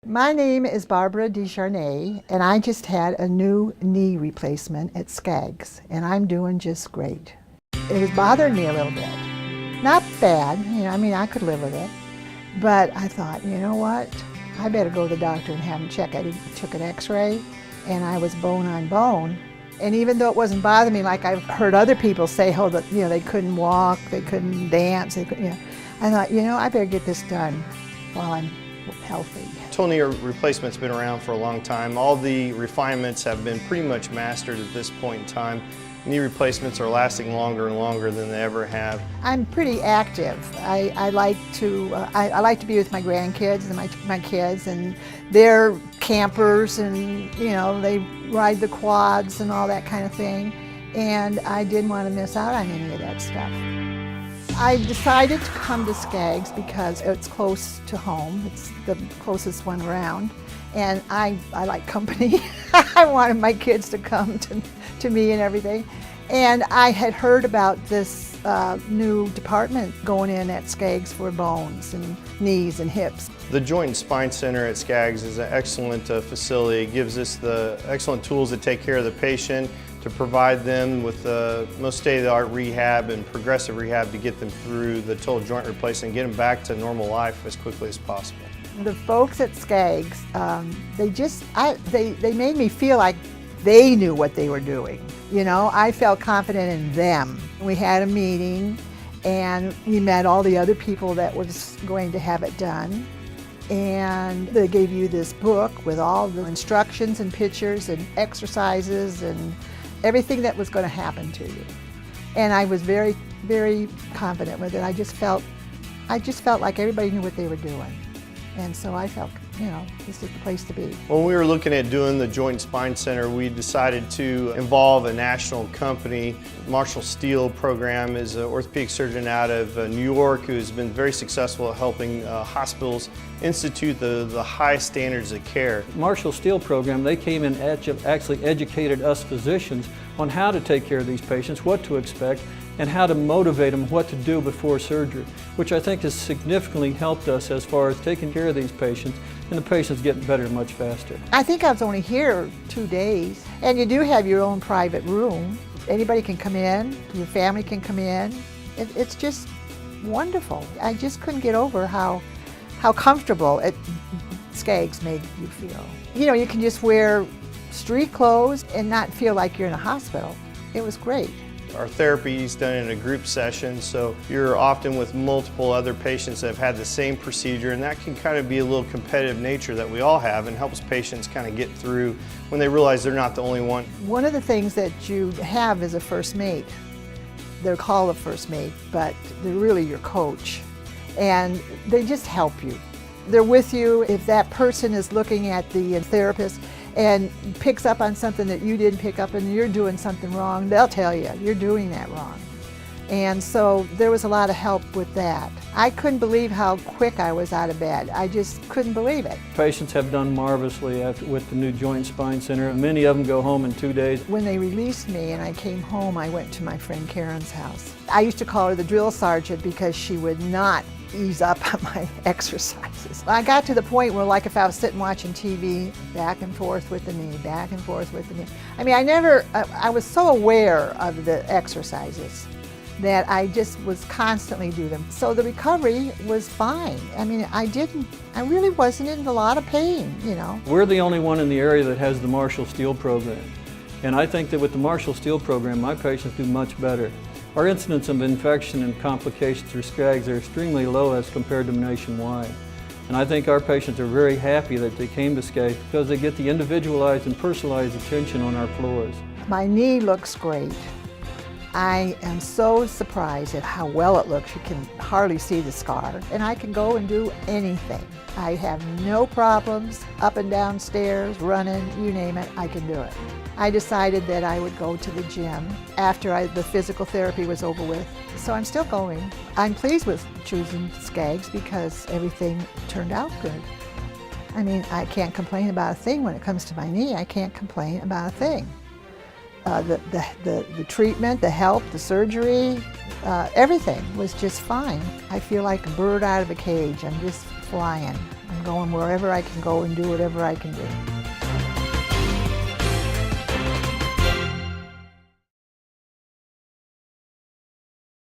My name is Barbara DeJarnett, and I just had a new knee replacement at Skaggs, and I'm doing just great. It was bothering me a little bit. Not bad, I could live with it. But I thought, you know what? I better go to the doctor and have him check. I took an x-ray, and I was bone on bone. And even though it wasn't bothering me, like I've heard other people say, oh, that, they couldn't walk, they couldn't dance, I thought, I better get this done while I'm healthy. Total knee replacement's been around for a long time. All the refinements have been pretty much mastered at this point in time. Knee replacements are lasting longer and longer than they ever have. I'm pretty active. I like to be with my grandkids and my kids, and they're campers, and they ride the quads and all that kind of thing. And I didn't want to miss out on any of that stuff. I decided to come to Skaggs because it's close to home. It's the closest one around. And I like company. I wanted my kids to come to me and everything. And I had heard about this new department going in at Skaggs for bones and knees and hips. The Joint and Spine Center at Skaggs is an excellent facility. It gives us the excellent tools to take care of the patient, to provide them with the most state-of-the-art rehab and progressive rehab to get them through the total joint replacement and get them back to normal life as quickly as possible. The folks at Skaggs, they made me feel like they knew what they were doing. I felt confident in them. We had a meeting, and we met all the other people that was going to have it done. And they gave you this book with all the instructions and pictures and exercises and everything that was going to happen to you. And I was very, very confident with it. I just felt like everybody knew what they were doing. And so I felt, this is the place to be. When we were looking at doing the Joint and Spine Center, we decided to involve a national company. Marshall Steele program is an orthopedic surgeon out of New York who's been very successful at helping hospitals institute the highest standards of care. Marshall Steele program, they came in and actually educated us physicians on how to take care of these patients, what to expect, and how to motivate them what to do before surgery, which I think has significantly helped us as far as taking care of these patients, and the patients getting better much faster. I think I was only here 2 days, and you do have your own private room. Anybody can come in, your family can come in. It's just wonderful. I just couldn't get over how comfortable Skaggs made you feel. You can just wear street clothes and not feel like you're in a hospital. It was great. Our therapy is done in a group session, so you're often with multiple other patients that have had the same procedure, and that can kind of be a little competitive nature that we all have, and helps patients kind of get through when they realize they're not the only one. One of the things that you have is a first mate. They're called a first mate, but they're really your coach, and they just help you. They're with you. If that person is looking at the therapist and picks up on something that you didn't pick up and you're doing something wrong, they'll tell you, you're doing that wrong. And so there was a lot of help with that. I couldn't believe how quick I was out of bed. I just couldn't believe it. Patients have done marvelously with the new Joint and Spine Center. Many of them go home in 2 days. When they released me and I came home, I went to my friend Karen's house. I used to call her the drill sergeant because she would not ease up on my exercises. I got to the point where, like, if I was sitting watching TV, back and forth with the knee, back and forth with the knee. I was so aware of the exercises that I just was constantly doing them. So the recovery was fine. I really wasn't in a lot of pain, We're the only one in the area that has the Marshall Steele program. And I think that with the Marshall Steele program, my patients do much better. Our incidence of infection and complications through Skaggs are extremely low as compared to nationwide. And I think our patients are very happy that they came to Skaggs because they get the individualized and personalized attention on our floors. My knee looks great. I am so surprised at how well it looks. You can hardly see the scar, and I can go and do anything. I have no problems up and down stairs, running, you name it, I can do it. I decided that I would go to the gym after the physical therapy was over with, so I'm still going. I'm pleased with choosing Skaggs because everything turned out good. I can't complain about a thing when it comes to my knee. I can't complain about a thing. The treatment, the help, the surgery, everything was just fine. I feel like a bird out of a cage. I'm just flying. I'm going wherever I can go and do whatever I can do.